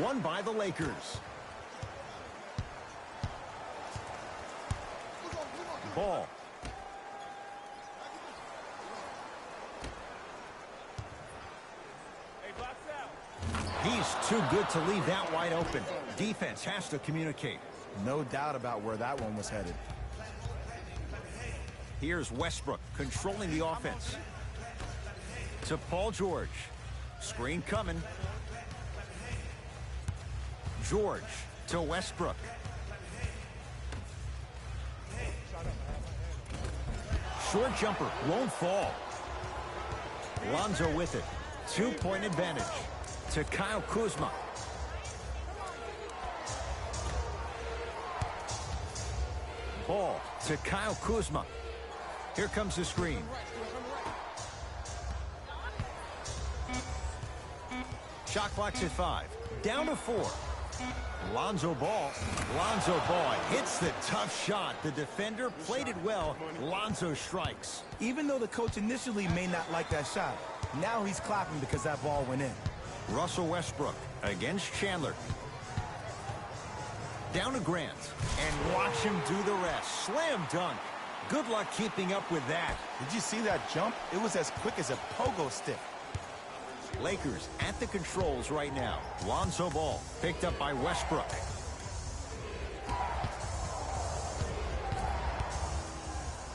won by the Lakers. Ball. He's too good to leave that wide open. Defense has to communicate. No doubt about where that one was headed. Here's Westbrook controlling the offense. To Paul George. Screen coming. George to Westbrook. Short jumper won't fall. Lonzo with it. 2-point advantage to Kyle Kuzma. Ball to Kyle Kuzma. Here comes the screen. Shot clock's at 5. Down to 4. Lonzo Ball. Lonzo Ball hits the tough shot. The defender played it well. Lonzo strikes. Even though the coach initially may not like that shot, now he's clapping because that ball went in. Russell Westbrook against Chandler. Down to Grant. And watch him do the rest. Slam dunk. Good luck keeping up with that. Did you see that jump? It was as quick as a pogo stick. Lakers at the controls right now. Lonzo Ball picked up by Westbrook.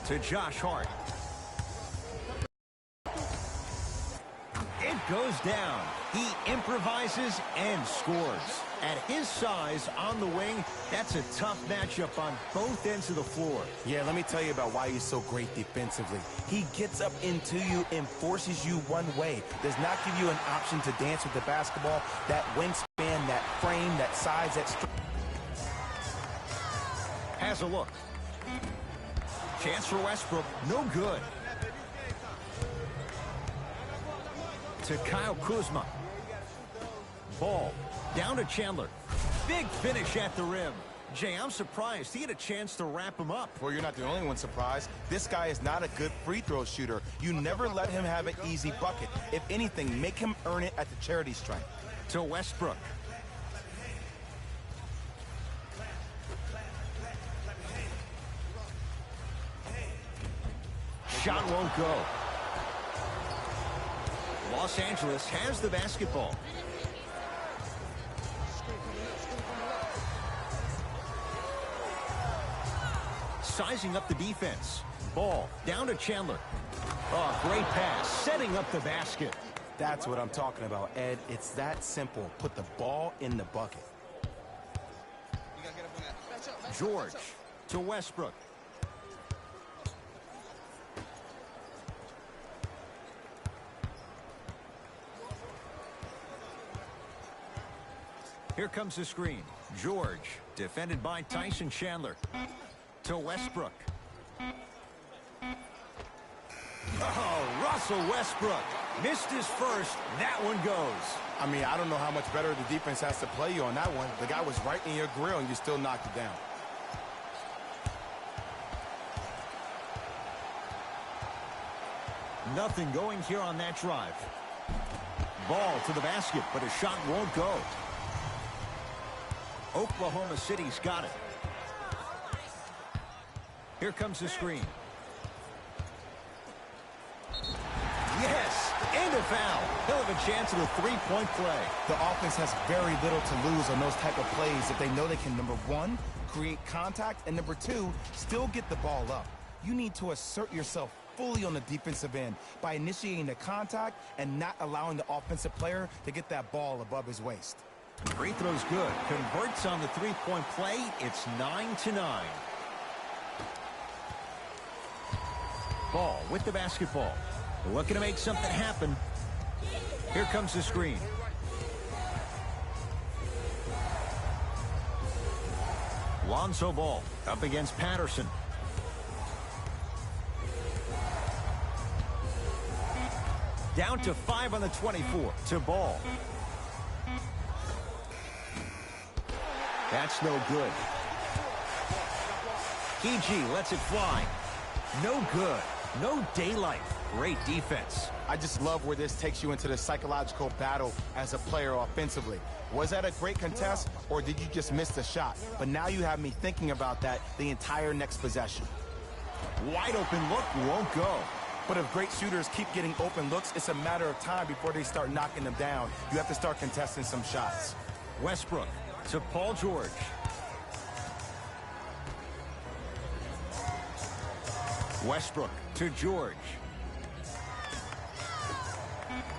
To Josh Hart. It goes down. He improvises and scores. At his size on the wing, that's a tough matchup on both ends of the floor. Yeah, let me tell you about why he's so great defensively. He gets up into you and forces you one way. Does not give you an option to dance with the basketball. That wingspan, that frame, that size, that strength. Has a look. Chance for Westbrook. No good. To Kyle Kuzma. Ball. Down to Chandler. Big finish at the rim. Jay, I'm surprised he had a chance to wrap him up. Well, you're not the only one surprised. This guy is not a good free throw shooter. You never let him have an easy bucket. If anything, make him earn it at the charity stripe. To Westbrook. Shot won't go. Los Angeles has the basketball. Sizing up the defense. Ball down to Chandler. Oh, great pass. Setting up the basket. That's what I'm talking about, Ed. It's that simple. Put the ball in the bucket. George to Westbrook. Here comes the screen. George, defended by Tyson Chandler. To Westbrook. Oh, Russell Westbrook. Missed his first. That one goes. I mean, I don't know how much better the defense has to play you on that one. The guy was right in your grill, and you still knocked it down. Nothing going here on that drive. Ball to the basket, but a shot won't go. Oklahoma City's got it. Here comes the screen. Yes, and a foul. He'll have a chance at a three-point play. The offense has very little to lose on those type of plays if they know they can, number one, create contact, and number two, still get the ball up. You need to assert yourself fully on the defensive end by initiating the contact and not allowing the offensive player to get that ball above his waist. Free throw's good. Converts on the three-point play. It's 9-9. Ball with the basketball. Looking to make something happen. Here comes the screen. Lonzo Ball up against Patterson. Down to 5 on the 24 to Ball. That's no good. PG lets it fly. No good. No daylight. Great defense. I just love where this takes you into the psychological battle as a player offensively. Was that a great contest, or did you just miss the shot? But now you have me thinking about that the entire next possession. Wide open look won't go. But if great shooters keep getting open looks, it's a matter of time before they start knocking them down. You have to start contesting some shots. Westbrook to Paul George. Westbrook to George.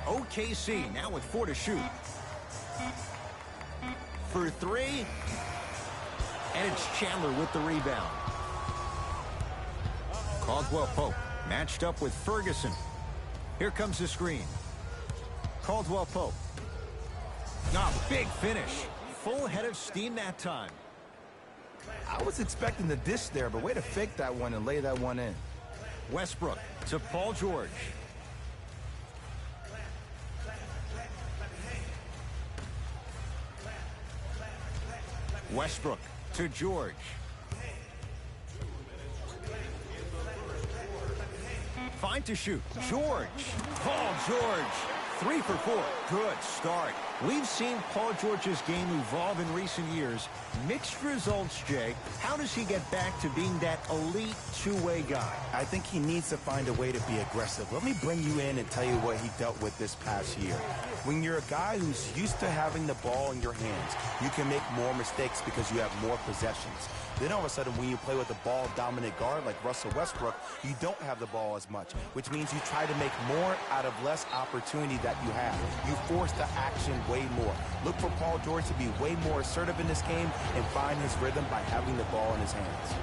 OKC now with 4 to shoot. For 3. And it's Chandler with the rebound. Caldwell Pope matched up with Ferguson. Here comes the screen. Caldwell Pope. Big finish. Full head of steam that time. I was expecting the dish there, but way to fake that one and lay that one in. Westbrook to Paul George. Westbrook to George. Fine to shoot. George. Paul George. 3 for 4. Good start. We've seen Paul George's game evolve in recent years. Mixed results, Jay. How does he get back to being that elite two-way guy? I think he needs to find a way to be aggressive. Let me bring you in and tell you what he dealt with this past year. When you're a guy who's used to having the ball in your hands, you can make more mistakes because you have more possessions. Then all of a sudden, when you play with a ball-dominant guard like Russell Westbrook, you don't have the ball as much, which means you try to make more out of less opportunity that you have. You force the action way more. Look for Paul George to be way more assertive in this game and find his rhythm by having the ball in his hands.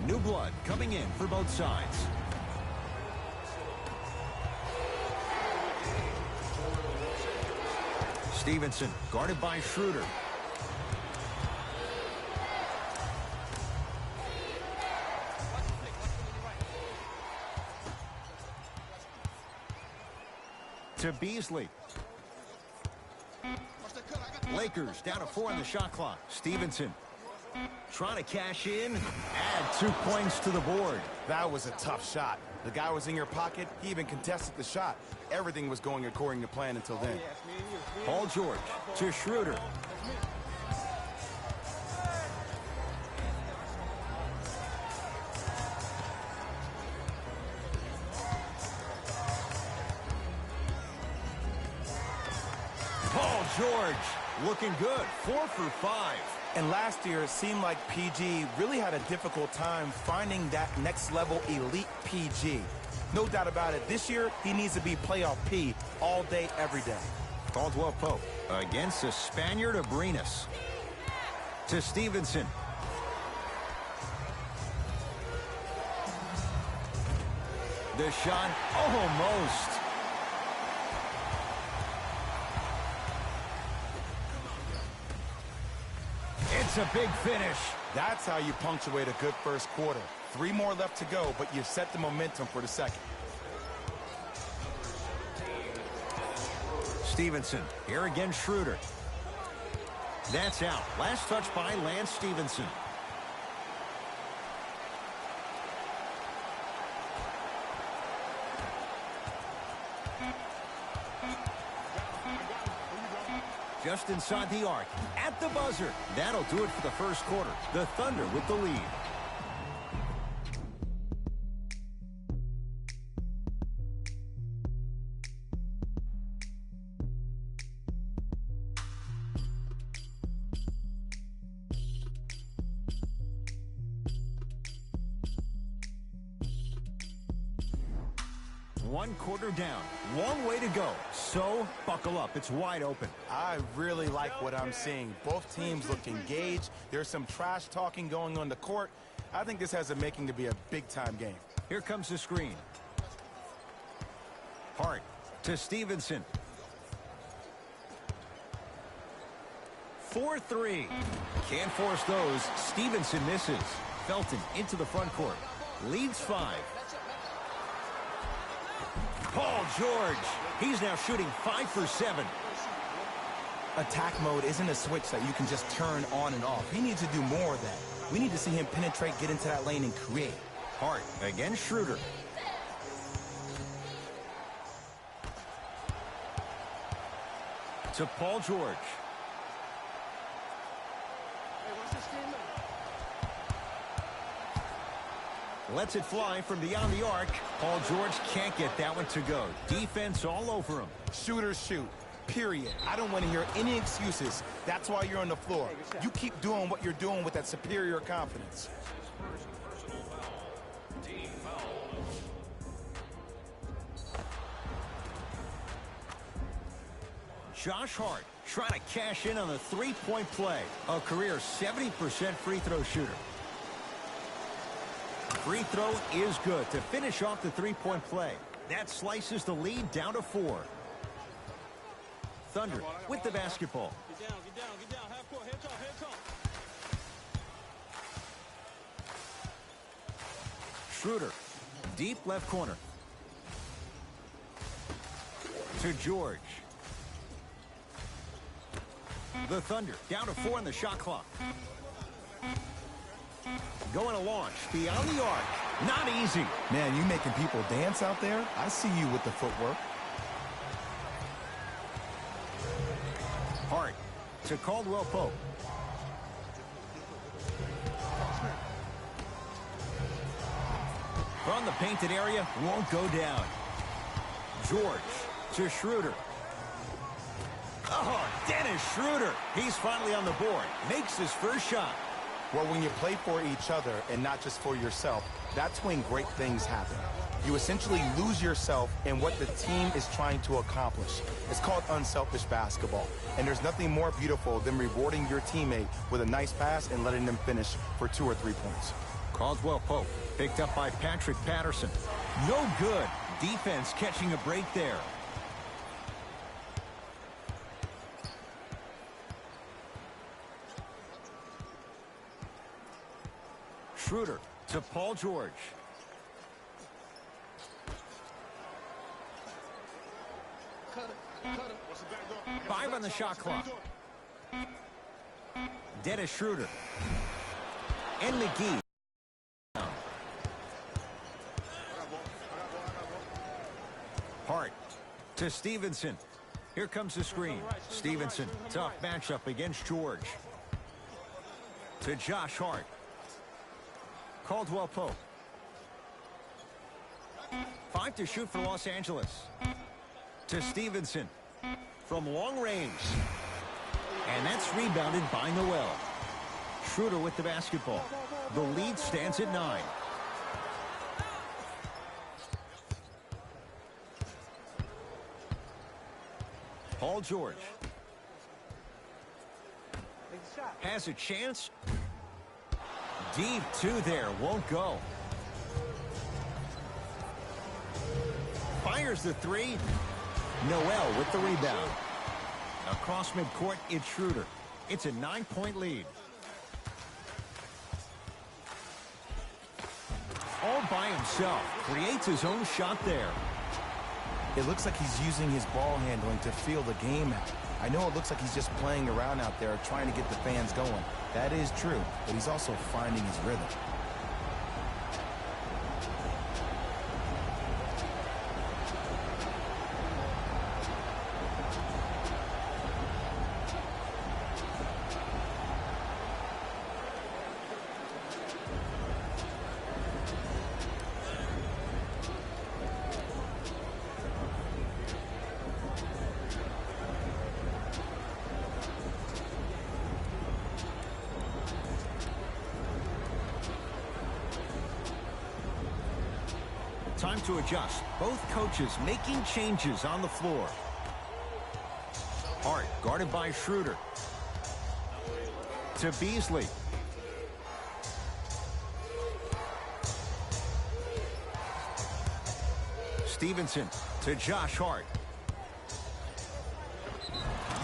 New blood coming in for both sides. Stevenson guarded by Schroeder. To Beasley. Lakers down to 4 on the shot clock. Stevenson trying to cash in, add 2 points to the board. That was a tough shot. The guy was in your pocket. He even contested the shot. Everything was going according to plan until then. Paul George to Schroeder. Paul George looking good. 4 for 5. And last year, it seemed like PG really had a difficult time finding that next level elite PG. No doubt about it, this year, he needs to be playoff P all day, every day. Caldwell Pope against the Spaniard Abrinas. To Stevenson. The shot almost. It's a big finish. That's how you punctuate a good first quarter. 3 more left to go, but you've set the momentum for the second. Stevenson. Here again, Schroeder. That's out. Last touch by Lance Stevenson. Just inside the arc, at the buzzer. That'll do it for the first quarter. The Thunder with the lead. One quarter down. Long way to go. So, buckle up. It's wide open. I really like what I'm seeing. Both teams look engaged. There's some trash talking going on the court. I think this has a making to be a big-time game. Here comes the screen. Hart to Stevenson. 4-3. Can't force those. Stevenson misses. Felton into the front court. Leads 5. Paul George. He's now shooting 5 for 7. Attack mode isn't a switch that you can just turn on and off. He needs to do more of that. We need to see him penetrate, get into that lane, and create. Hart against Schroeder. To Paul George. Lets it fly from beyond the arc. Paul George can't get that one to go. Defense all over him. Shooters shoot. Period. I don't want to hear any excuses. That's why you're on the floor. You keep doing what you're doing with that superior confidence. Josh Hart trying to cash in on the three-point play. A career 70% free throw shooter. Free throw is good to finish off the three-point play. That slices the lead down to 4. Thunder with the basketball. Get down. Half court, head top. Schroeder, deep left corner. To George. The Thunder down to 4 in the shot clock. Going to launch beyond the arc. Not easy. Man, you making people dance out there? I see you with the footwork. Hart to Caldwell Pope. From the painted area, won't go down. George to Schroeder. Oh, Dennis Schroeder. He's finally on the board. Makes his first shot. Well, when you play for each other and not just for yourself, that's when great things happen. You essentially lose yourself in what the team is trying to accomplish. It's called unselfish basketball. And there's nothing more beautiful than rewarding your teammate with a nice pass and letting them finish for 2 or 3 points. Caldwell Pope picked up by Patrick Patterson. No good. Defense catching a break there. Schroeder to Paul George. Five on the shot clock. Dennis Schroeder. And McGee. Hart to Stevenson. Here comes the screen. Stevenson, tough matchup against George. To Josh Hart. Caldwell Pope. 5 to shoot for Los Angeles. To Stevenson. From long range. And that's rebounded by Noel. Schroeder with the basketball. The lead stands at 9. Paul George. Has a chance. Deep 2 there. Won't go. Fires the 3. Noel with the rebound. Across midcourt, it's Schroeder. It's a 9-point lead. All by himself. Creates his own shot there. It looks like he's using his ball handling to feel the game out. I know it looks like he's just playing around out there trying to get the fans going. That is true, but he's also finding his rhythm. Time to adjust. Both coaches making changes on the floor. Hart guarded by Schroeder. To Beasley. Stevenson to Josh Hart.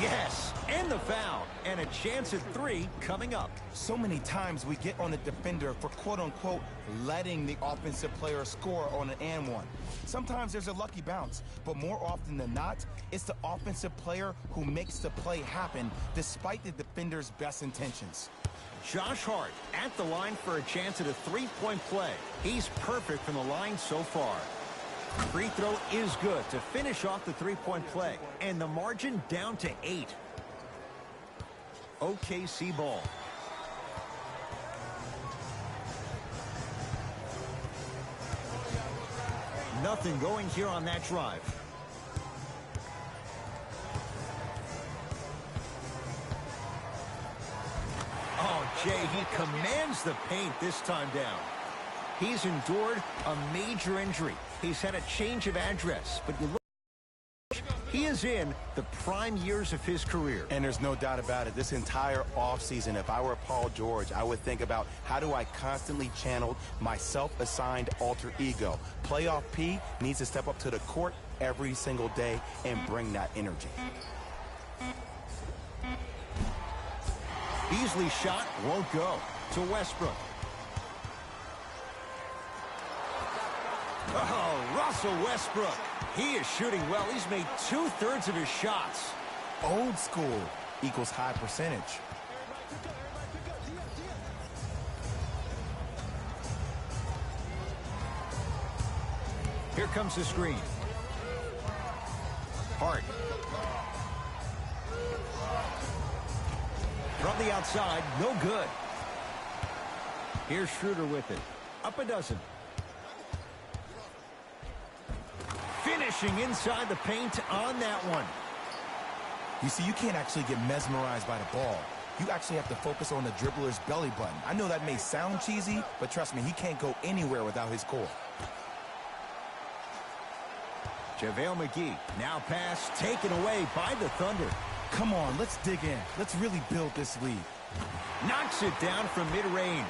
Yes, And the foul. And a chance at 3 coming up. So many times we get on the defender for quote-unquote letting the offensive player score on an and one. Sometimes there's a lucky bounce, but more often than not, it's the offensive player who makes the play happen despite the defender's best intentions. Josh Hart at the line for a chance at a 3-point play. He's perfect from the line so far. Free throw is good to finish off the 3-point play. And the margin down to 8. OKC ball. Nothing going here on that drive. Oh, Jay, he commands the paint this time down. He's endured a major injury. He's had a change of address, but you look, he is in the prime years of his career. And there's no doubt about it. This entire offseason, if I were Paul George, I would think about how do I constantly channel my self-assigned alter ego. Playoff P needs to step up to the court every single day and bring that energy. Beasley's shot won't go to Westbrook. Oh, Russell Westbrook. He is shooting well. He's made 2/3 of his shots. Old school equals high percentage. Here comes the screen. Hart. From the outside, no good. Here's Schroeder with it. Up a dozen. Finishing inside the paint on that one. You see, you can't actually get mesmerized by the ball. You actually have to focus on the dribbler's belly button. I know that may sound cheesy, but trust me, he can't go anywhere without his core. JaVale McGee, now pass taken away by the Thunder. Come on, let's dig in. Let's really build this lead. Knocks it down from mid-range.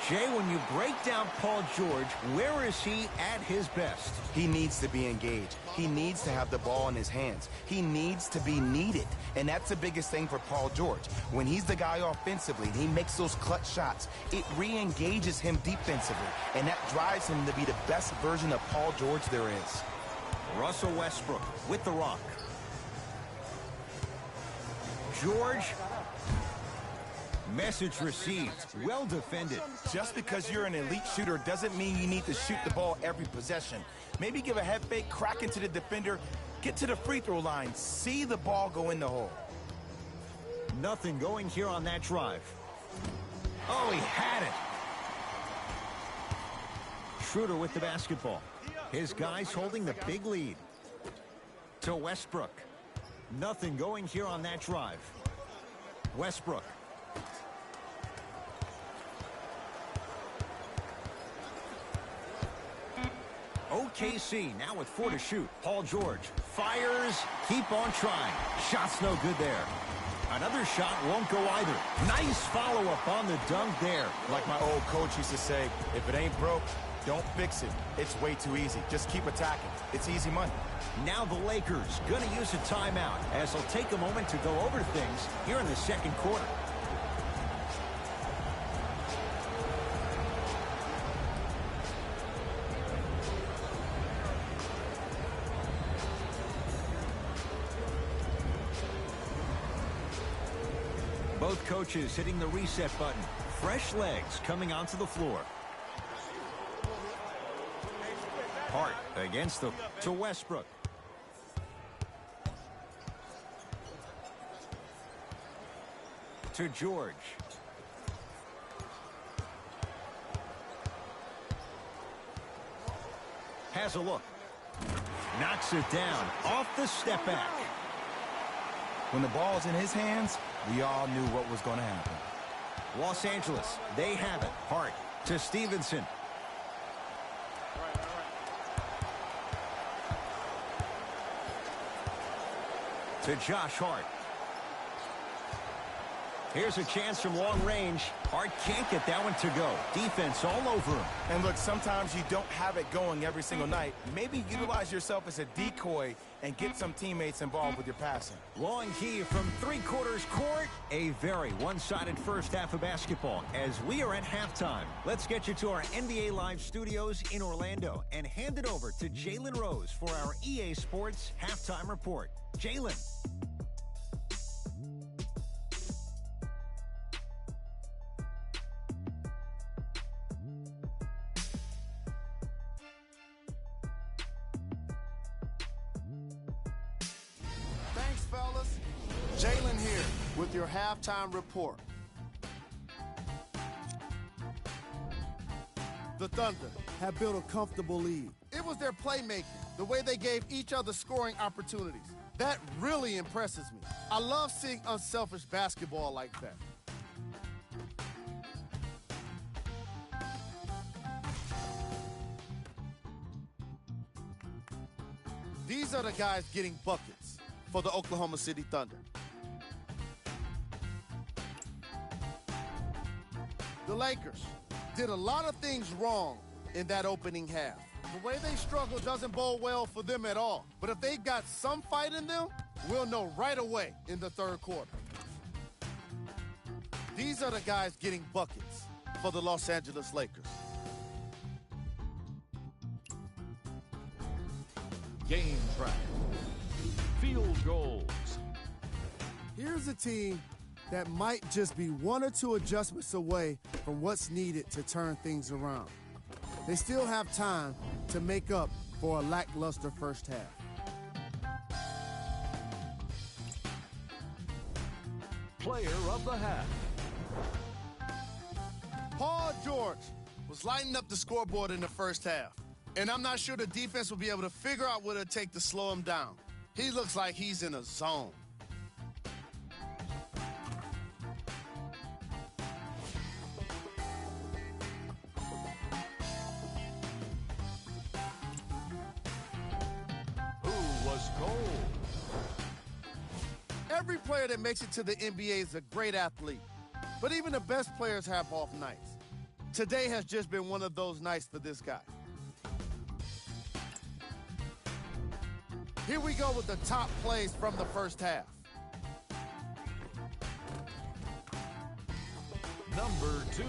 Jay, when you break down Paul George, where is he at his best? He needs to be engaged. He needs to have the ball in his hands. He needs to be needed. And that's the biggest thing for Paul George. When he's the guy offensively, he makes those clutch shots. It re-engages him defensively. And that drives him to be the best version of Paul George there is. Russell Westbrook with the rock. George. Message received. Well defended. Just because you're an elite shooter doesn't mean you need to shoot the ball every possession. Maybe give a head fake, crack into the defender, get to the free throw line, see the ball go in the hole. Nothing going here on that drive. Oh, he had it. Schroeder with the basketball. His guys holding the big lead. To Westbrook. Nothing going here on that drive. Westbrook. OKC now with 4 to shoot. Paul George fires. Keep on trying. Shot's no good there. Another shot won't go either. Nice follow-up on the dunk there. Like my old coach used to say, if it ain't broke, don't fix it. It's way too easy. Just keep attacking. It's easy money. Now the Lakers going to use a timeout as they'll take a moment to go over things here in the second quarter. Both coaches hitting the reset button. Fresh legs coming onto the floor. Hart against the to Westbrook. To George. Has a look. Knocks it down off the step back. When the ball's in his hands, we all knew what was going to happen. Los Angeles, they have it. Hart to Stevenson. To Josh Hart. Here's a chance from long range. Hart can't get that one to go. Defense all over him. And look, sometimes you don't have it going every single night. Maybe utilize yourself as a decoy and get some teammates involved with your passing. Long key from three-quarters court. A very one-sided first half of basketball as we are at halftime. Let's get you to our NBA Live studios in Orlando and hand it over to Jalen Rose for our EA Sports Halftime Report. Jalen. Thanks, fellas. Jalen here with your halftime report. The Thunder have built a comfortable lead. It was their playmaking, the way they gave each other scoring opportunities. That really impresses me. I love seeing unselfish basketball like that. These are the guys getting buckets for the Oklahoma City Thunder. The Lakers did a lot of things wrong in that opening half. The way they struggle doesn't bode well for them at all. But if they've got some fight in them, we'll know right away in the third quarter. These are the guys getting buckets for the Los Angeles Lakers. Game track. Field goals. Here's a team that might just be one or two adjustments away from what's needed to turn things around. They still have time to make up for a lackluster first half. Player of the half. Paul George was lighting up the scoreboard in the first half, and I'm not sure the defense will be able to figure out what it'll take to slow him down. He looks like he's in a zone. Every player that makes it to the NBA is a great athlete, but even the best players have off nights. Today has just been one of those nights for this guy. Here we go with the top plays from the first half. Number 2.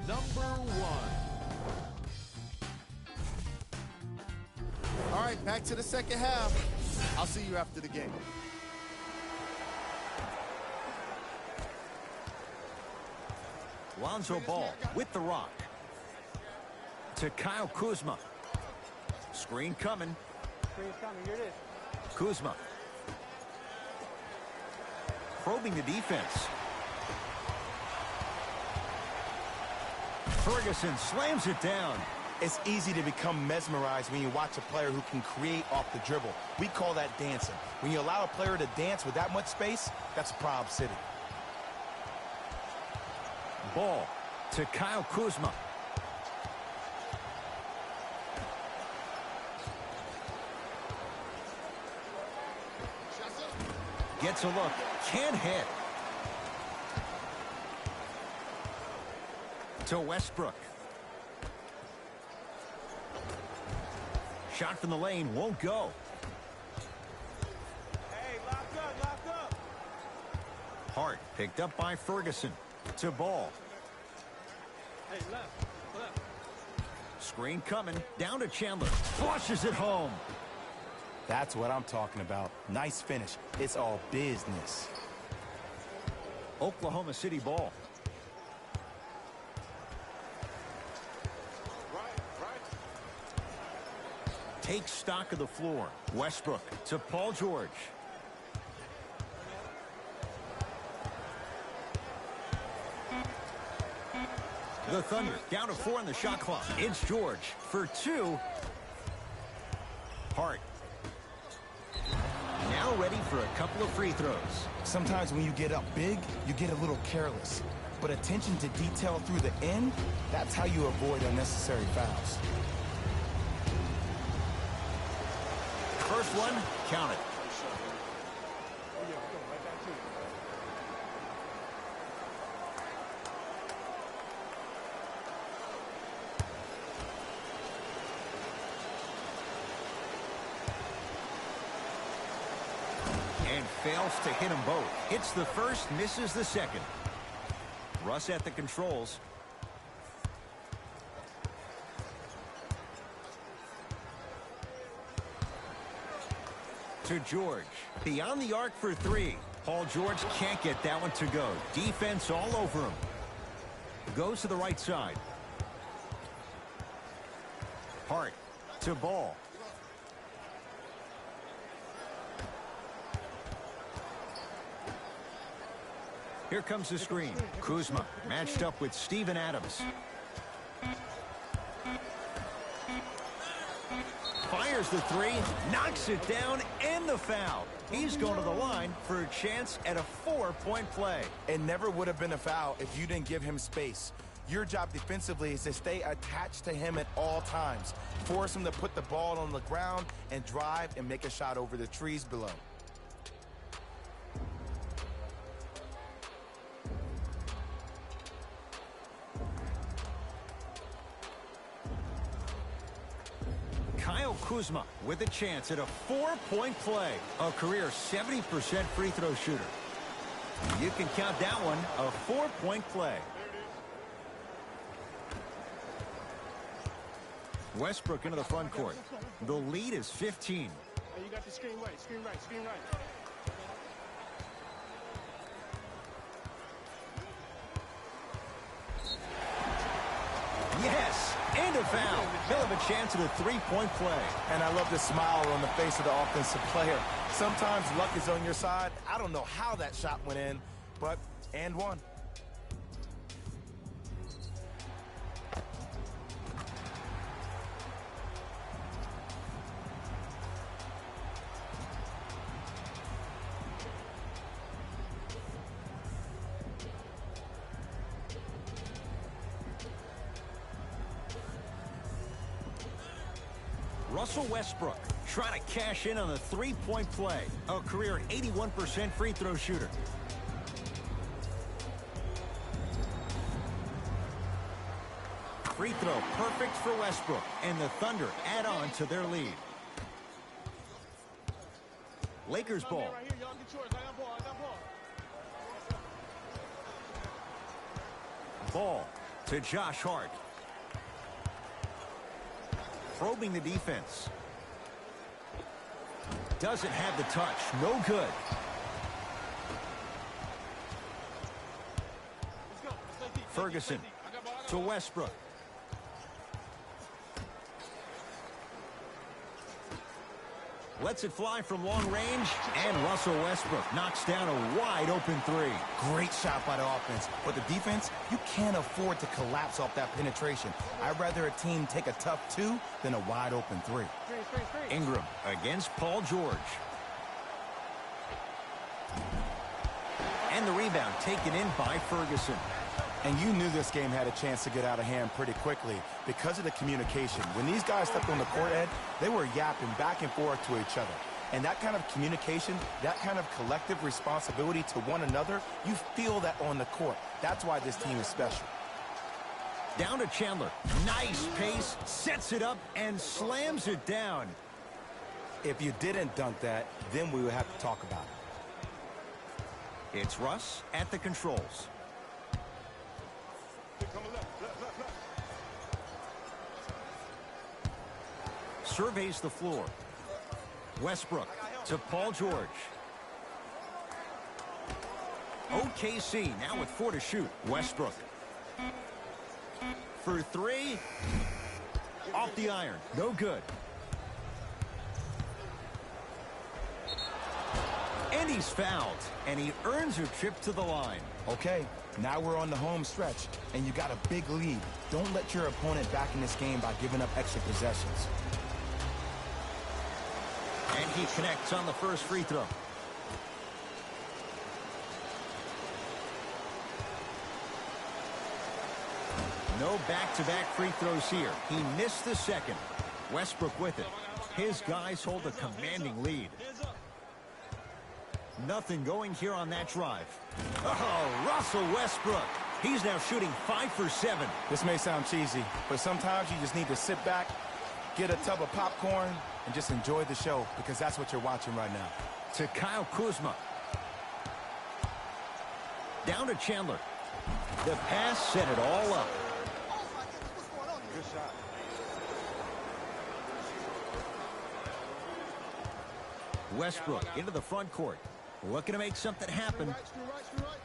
Number 1. All right, back to the second half. I'll see you after the game. Lonzo Ball with the rock. To Kyle Kuzma. Screen coming. Screen's coming. Here it is. Kuzma. Probing the defense. Ferguson slams it down. It's easy to become mesmerized when you watch a player who can create off the dribble. We call that dancing. When you allow a player to dance with that much space, that's Prob City. Ball to Kyle Kuzma. Gets a look. Can't hit. To Westbrook. Shot from the lane won't go. Hey, locked up. Hart picked up by Ferguson. To Ball. Hey, left. Screen coming. Down to Chandler. Flushes it home. That's what I'm talking about. Nice finish. It's all business. Oklahoma City ball. Takes stock of the floor. Westbrook to Paul George. The Thunder down to 4 on the shot clock. It's George for 2. Hart. Now ready for a couple of free throws. Sometimes when you get up big, you get a little careless. But attention to detail through the end, that's how you avoid unnecessary fouls. First one, count it. fails to hit them both. Hits the first, misses the second. Russ at the controls. To George. Beyond the arc for three. Paul George can't get that one to go. Defense all over him. Goes to the right side. Hart to Ball. Here comes the screen. Kuzma matched up with Steven Adams. Fires the three, knocks it down, and the foul. He's going to the line for a chance at a 4-point play. It never would have been a foul if you didn't give him space. Your job defensively is to stay attached to him at all times. Force him to put the ball on the ground and drive and make a shot over the trees below. Kyle Kuzma with a chance at a 4-point play. A career 70% free throw shooter. You can count that one a 4-point play. Westbrook into the front court. The lead is 15. Hey, you got the screen right, screen right, screen right. Yes, and a foul. He'll have a chance at a 3-point play. And I love the smile on the face of the offensive player. Sometimes luck is on your side. I don't know how that shot went in, but and one. Russell Westbrook trying to cash in on a 3-point play. A career 81% free throw shooter. Free throw perfect for Westbrook, and the Thunder add on to their lead. Lakers ball. Right here, y'all get yours. I got ball, I got ball. Ball to Josh Hart. Probing the defense. Doesn't have the touch. No good. Let's go. Let's play deep. Ferguson I got ball, I got to ball. Westbrook. Lets it fly from long range, and Russell Westbrook knocks down a wide-open three. Great shot by the offense, but the defense, you can't afford to collapse off that penetration. I'd rather a team take a tough two than a wide-open three. Screen, screen, screen. Ingram against Paul George. And the rebound taken in by Ferguson. And you knew this game had a chance to get out of hand pretty quickly because of the communication. When these guys stepped on the court, Ed, they were yapping back and forth to each other. And that kind of communication, that kind of collective responsibility to one another, you feel that on the court. That's why this team is special. Down to Chandler. Nice pace, sets it up, and slams it down. If you didn't dunk that, then we would have to talk about it. It's Russ at the controls. Coming left, left, left, left. Surveys the floor. Westbrook to Paul George. OKC now with 4 to shoot. Westbrook. For 3. Off the iron. No good. And he's fouled. And he earns a trip to the line. Okay, now we're on the home stretch, and you got a big lead. Don't let your opponent back in this game by giving up extra possessions. And he connects on the first free throw. No back-to-back free throws here. He missed the second. Westbrook with it. His guys hold a commanding lead. Nothing going here on that drive. Oh, Russell Westbrook. He's now shooting 5 for 7. This may sound cheesy, but sometimes you just need to sit back, get a tub of popcorn, and just enjoy the show, because that's what you're watching right now. To Kyle Kuzma. Down to Chandler. The pass set it all up. Good shot. Westbrook into the front court. Looking to make something happen. Right, screw right, screw right.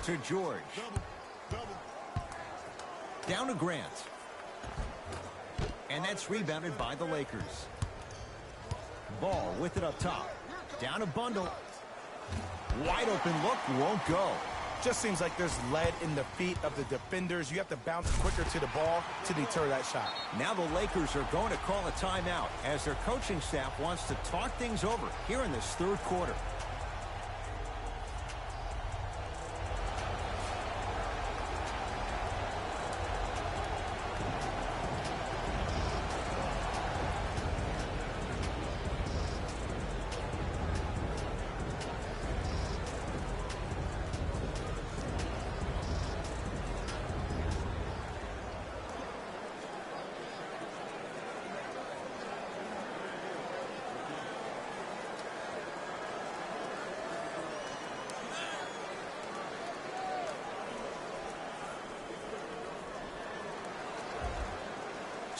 To George. Double. Down to Grant. And that's rebounded by the Lakers. Ball with it up top. Down to Bundle. Wide open look, won't go. Just seems like there's lead in the feet of the defenders. You have to bounce quicker to the ball to deter that shot. Now the Lakers are going to call a timeout as their coaching staff wants to talk things over here in this third quarter.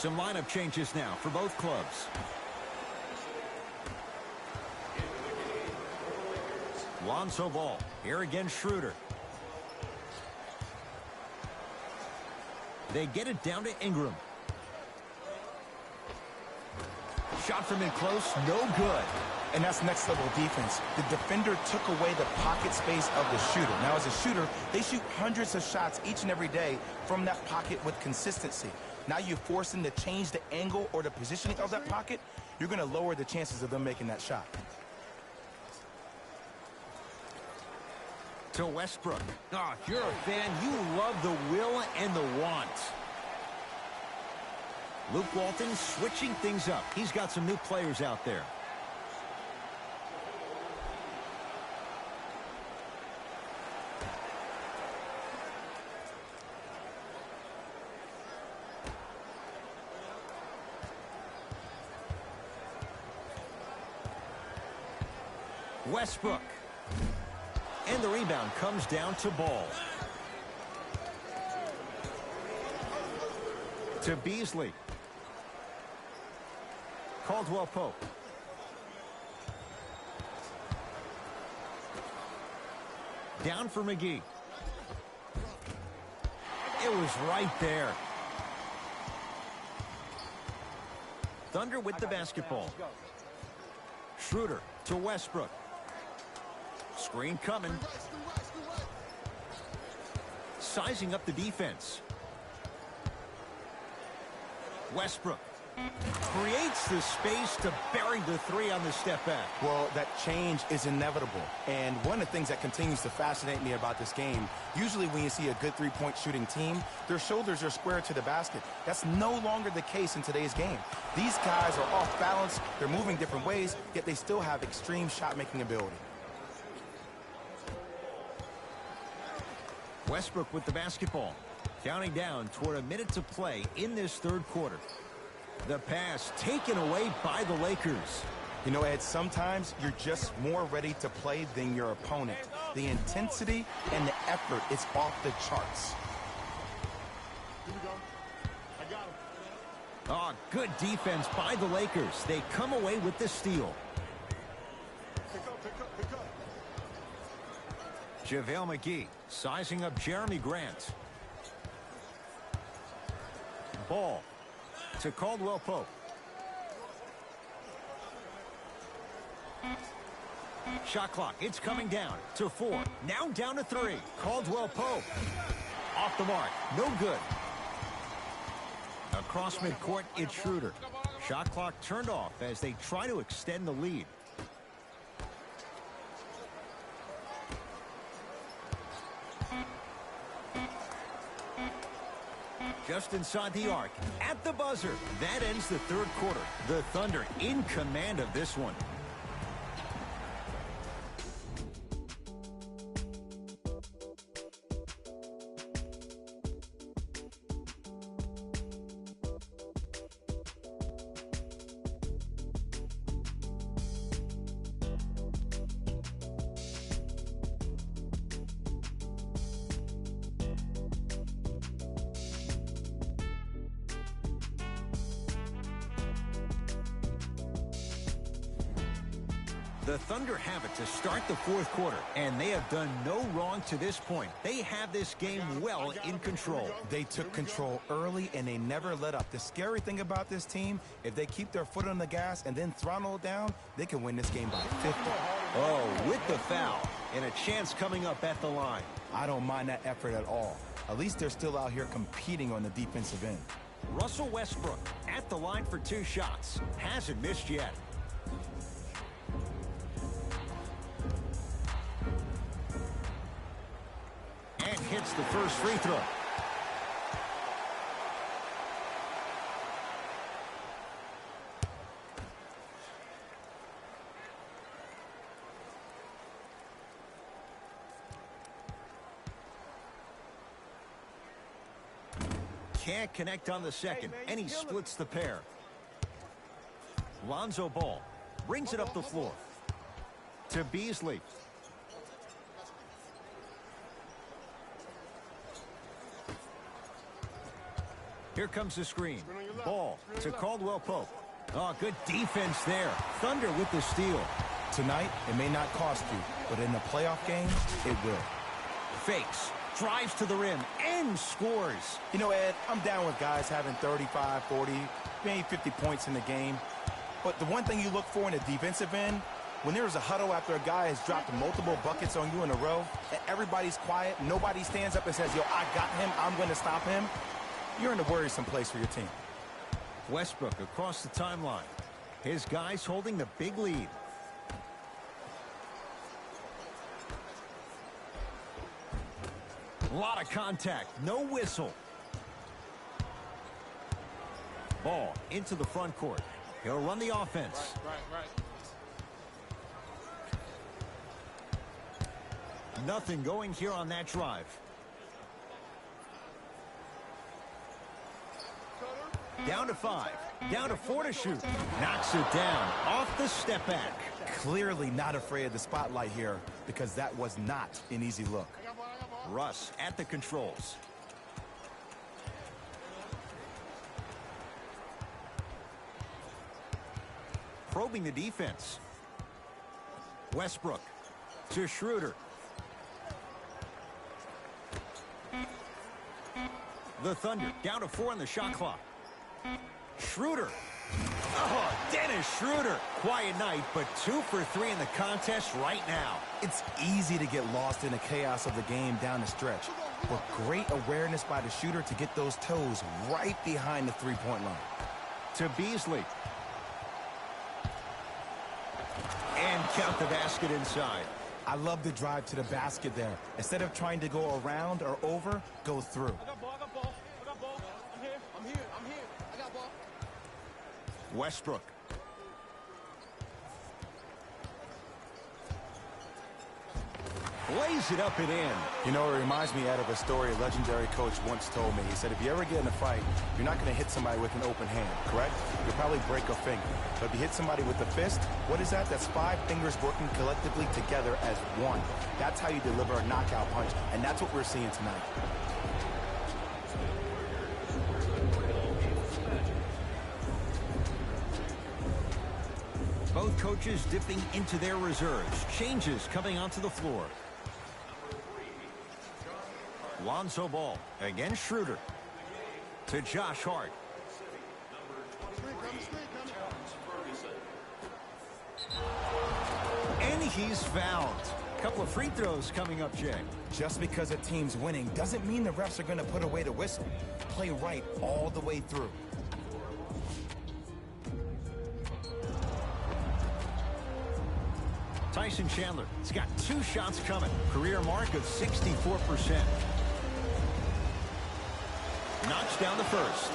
Some lineup changes now for both clubs. Lonzo Ball. Here again, Schroeder. They get it down to Ingram. Shot from in close, no good. And that's next level defense. The defender took away the pocket space of the shooter. Now as a shooter, they shoot hundreds of shots each and every day from that pocket with consistency. Now you force them to change the angle or the positioning of that pocket, you're going to lower the chances of them making that shot. To Westbrook. Oh, if you're a fan, you love the will and the want. Luke Walton switching things up. He's got some new players out there. Westbrook. And the rebound comes down to Ball. To Beasley. Caldwell Pope. Down for McGee. It was right there. Thunder with the basketball. Schroeder to Westbrook. Screen coming. Sizing up the defense. Westbrook creates the space to bury the three on the step back. Well, that change is inevitable. And one of the things that continues to fascinate me about this game, usually when you see a good three-point shooting team, their shoulders are square to the basket. That's no longer the case in today's game. These guys are off balance, they're moving different ways, yet they still have extreme shot-making ability. Westbrook with the basketball. Counting down toward a minute to play in this third quarter. The pass taken away by the Lakers. You know, Ed, sometimes you're just more ready to play than your opponent. The intensity and the effort is off the charts. Here we go. I got him. Oh, good defense by the Lakers. They come away with the steal. Pick up. JaVale McGee sizing up Jeremy Grant. Ball to Caldwell Pope. Shot clock, it's coming down to 4. Now down to 3. Caldwell Pope. Off the mark, no good. Across midcourt, it's Schroeder. Shot clock turned off as they try to extend the lead. Just inside the arc, at the buzzer. That ends the third quarter. The Thunder in command of this one. The Thunder have it to start the fourth quarter, and they have done no wrong to this point. They have this game well in control. They took control early, and they never let up. The scary thing about this team, if they keep their foot on the gas and then throttle it down, they can win this game by 50. Oh, with the foul, and a chance coming up at the line. I don't mind that effort at all. At least they're still out here competing on the defensive end. Russell Westbrook at the line for 2 shots. Hasn't missed yet. And hits the first free throw. Can't connect on the second, and he splits the pair. Lonzo Ball brings it up the floor to Beasley. Here comes the screen. Ball to Caldwell Pope. Oh, good defense there. Thunder with the steal. Tonight, it may not cost you, but in a playoff game, it will. Fakes, drives to the rim, and scores. You know, Ed, I'm down with guys having 35, 40, maybe 50 points in the game. But the one thing you look for in a defensive end, when there's a huddle after a guy has dropped multiple buckets on you in a row, and everybody's quiet, nobody stands up and says, yo, I got him, I'm going to stop him, you're in a worrisome place for your team. Westbrook across the timeline. His guys holding the big lead. A lot of contact, no whistle. Ball into the front court. He'll run the offense. Nothing going here on that drive. Down to 5. Down to 4 to shoot. Knocks it down off the step back. Clearly not afraid of the spotlight here because that was not an easy look. Russ at the controls. Probing the defense. Westbrook to Schroeder. The Thunder down to 4 on the shot clock. Schroeder. Oh, Dennis Schroeder. Quiet night, but 2 for 3 in the contest right now. It's easy to get lost in the chaos of the game down the stretch, but great awareness by the shooter to get those toes right behind the three-point line. To Beasley. And count the basket inside. I love the drive to the basket there. Instead of trying to go around or over, go through. I got ball. I'm here. I got ball. Westbrook. Lays it up and in. You know, it reminds me out of a story a legendary coach once told me. He said, if you ever get in a fight, you're not going to hit somebody with an open hand, correct? You'll probably break a finger. But if you hit somebody with a fist, what is that? That's 5 fingers working collectively together as one. That's how you deliver a knockout punch, and that's what we're seeing tonight. Both coaches dipping into their reserves. Changes coming onto the floor. Lonzo Ball against Schroeder. To Josh Hart. And he's fouled. A couple of free throws coming up, Jay. Just because a team's winning doesn't mean the refs are going to put away the whistle. Play right all the way through. Tyson Chandler has got 2 shots coming. Career mark of 64%. Knocks down the first.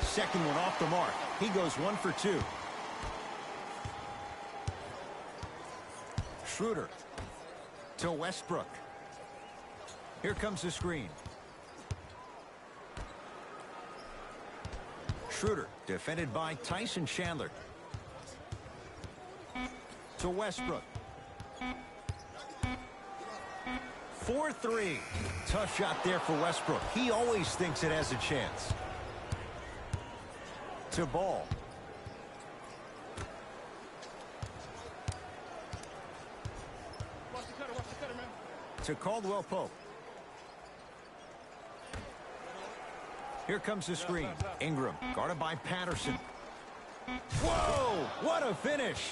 Second one off the mark. He goes 1 for 2. Schroeder to Westbrook. Here comes the screen. Schroeder defended by Tyson Chandler. to Westbrook. 4-3. Tough shot there for Westbrook. He always thinks it has a chance. To Ball. Watch the cutter, man. To Caldwell Pope. Here comes the screen. Ingram, guarded by Patterson. Whoa! What a finish!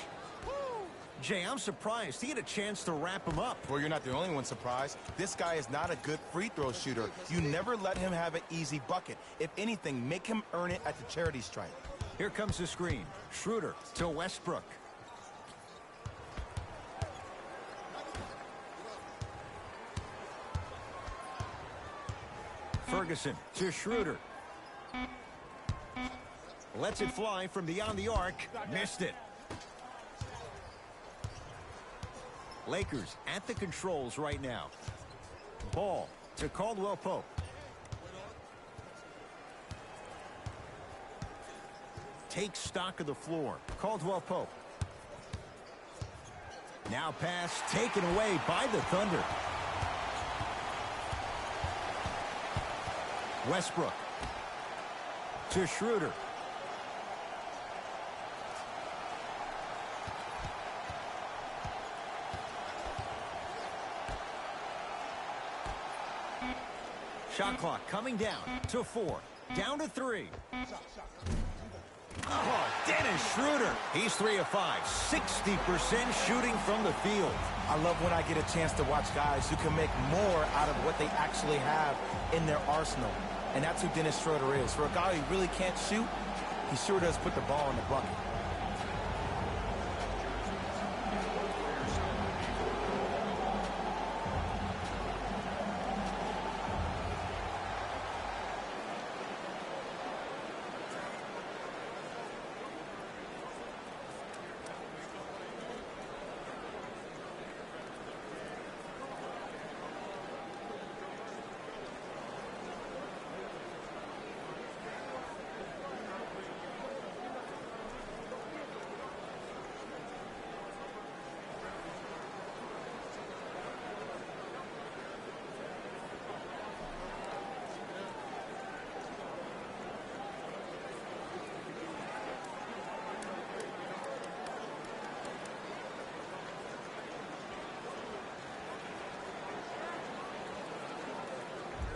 Jay, I'm surprised. He had a chance to wrap him up. Well, you're not the only one surprised. This guy is not a good free throw shooter. You never let him have an easy bucket. If anything, make him earn it at the charity stripe. Here comes the screen. Schroeder to Westbrook. Ferguson to Schroeder. Lets it fly from beyond the arc. Missed it. Lakers at the controls right now. Ball to Caldwell Pope. Takes stock of the floor. Caldwell Pope. Now pass taken away by the Thunder. Westbrook to Schroeder. Shot clock coming down to 4. Down to 3. Oh, Dennis Schroeder. He's 3 of 5. 60% shooting from the field. I love when I get a chance to watch guys who can make more out of what they actually have in their arsenal. And that's who Dennis Schroeder is. For a guy who really can't shoot, he sure does put the ball in the bucket.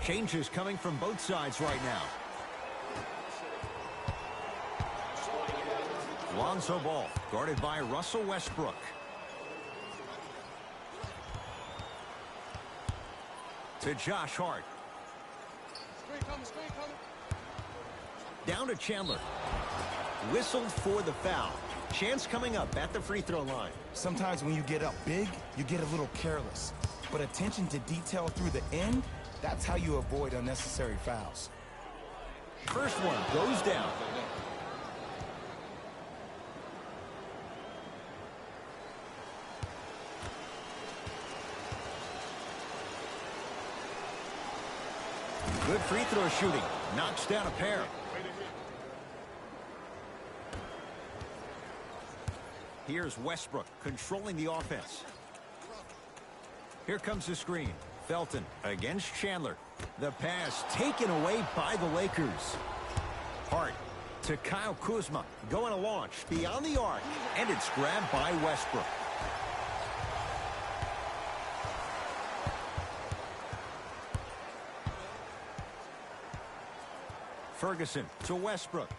Changes coming from both sides right now. Lonzo Ball, guarded by Russell Westbrook. To Josh Hart. Screen coming. Down to Chandler. Whistled for the foul. Chance coming up at the free throw line. Sometimes when you get up big, you get a little careless. But attention to detail through the end, that's how you avoid unnecessary fouls. First one goes down. Good free throw shooting. Knocks down a pair. Here's Westbrook controlling the offense. Here comes the screen. Felton against Chandler. The pass taken away by the Lakers. Hart to Kyle Kuzma. Going to launch beyond the arc. And it's grabbed by Westbrook. Ferguson to Westbrook.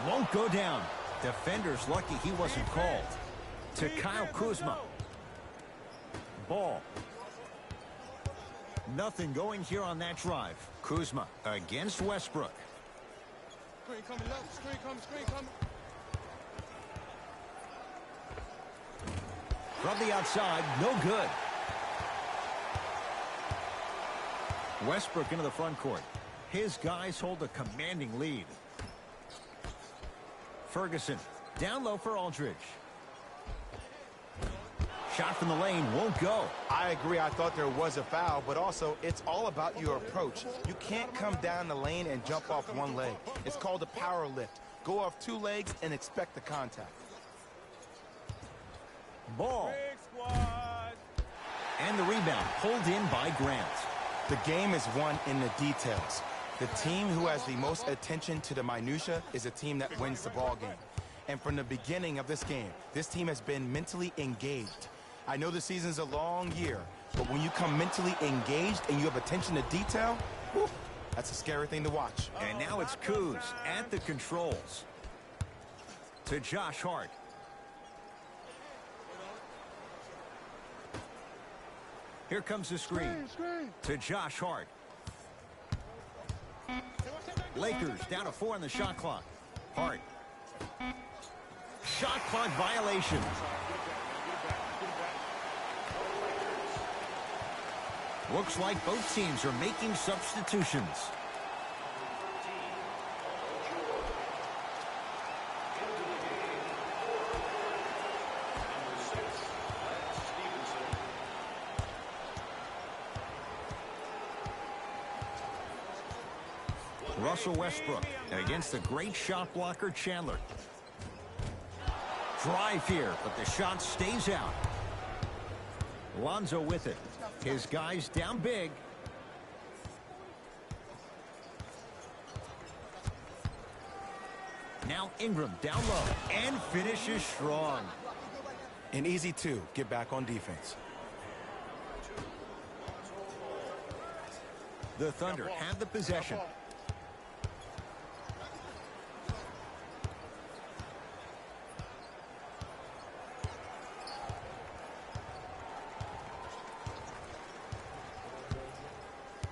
Won't go down. Defender's lucky he wasn't called. To Kyle Kuzma. Ball. Nothing going here on that drive. Kuzma against Westbrook. Screen coming left. Screen coming. From the outside, no good. Westbrook into the front court. His guys hold a commanding lead. Ferguson down low for Aldridge. Shot from the lane won't go. I agree. I thought there was a foul, but also it's all about your approach. You can't come down the lane and jump off one leg. It's called a power lift. Go off two legs and expect the contact. Ball. And the rebound pulled in by Grant. The game is won in the details. The team who has the most attention to the minutia is a team that wins the ball game. And from the beginning of this game, this team has been mentally engaged. I know the season's a long year, but when you come mentally engaged and you have attention to detail, whew, that's a scary thing to watch. And now it's Kuz at the controls. To Josh Hart. Here comes the screen. To Josh Hart. Lakers down to 4 on the shot clock. Hart. Shot clock violation. Looks like both teams are making substitutions. Russell Westbrook against the great shot blocker Chandler. Drive here, but the shot stays out. Lonzo with it. His guys down big. Now Ingram down low and finishes strong. An easy two, get back on defense. The Thunder have the possession.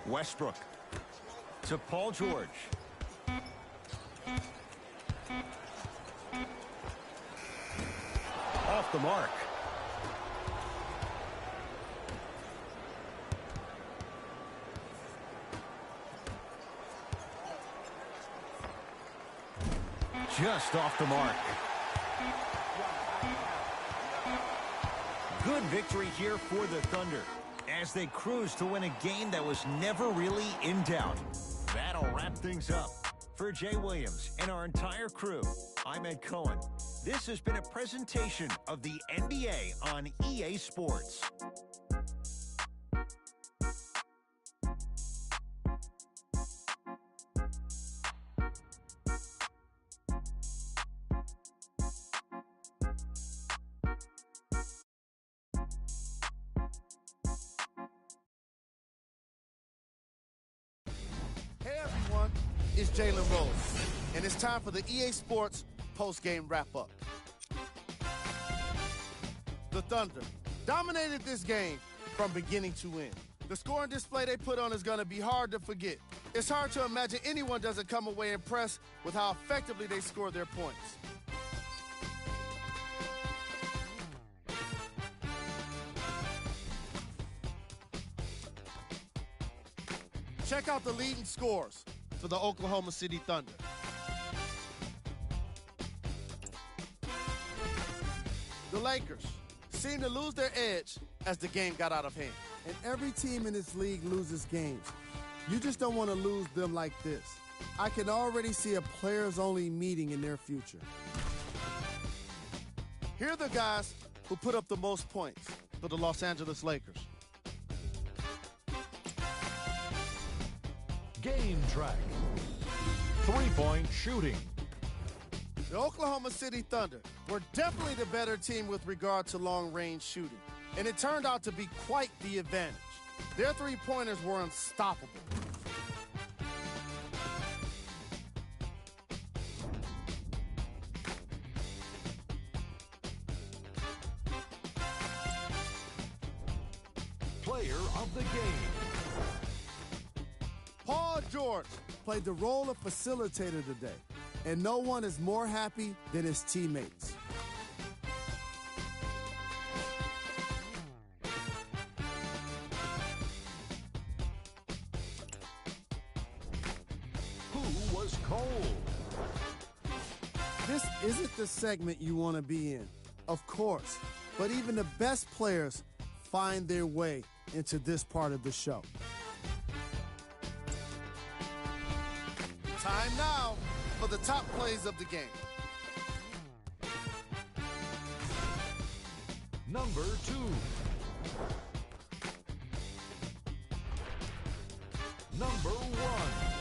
Westbrook to Paul George. Off the mark. Just off the mark. Good victory here for the Thunder as they cruise to win a game that was never really in doubt. That'll wrap things up. For Jay Williams and our entire crew, I'm Ed Cohen. This has been a presentation of the NBA on EA Sports. Hey everyone, it's Jalen Rose, and it's time for the EA Sports post-game wrap-up. The Thunder dominated this game from beginning to end. The scoring display they put on is going to be hard to forget. It's hard to imagine anyone doesn't come away impressed with how effectively they score their points. Check out the leading scores for the Oklahoma City Thunder. The Lakers seemed to lose their edge as the game got out of hand. And every team in this league loses games. You just don't want to lose them like this. I can already see a players-only meeting in their future. Here are the guys who put up the most points for the Los Angeles Lakers. Game track. Three-point shooting. The Oklahoma City Thunder were definitely the better team with regard to long-range shooting, and it turned out to be quite the advantage. Their three-pointers were unstoppable. Player of the game. Paul George Played the role of facilitator today, and no one is more happy than his teammates. Who was cold? This isn't the segment you want to be in. Of course, but even the best players find their way into this part of the show. Time now for the top plays of the game. Number 2. Number 1.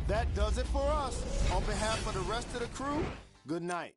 That does it for us. On behalf of the rest of the crew, good night.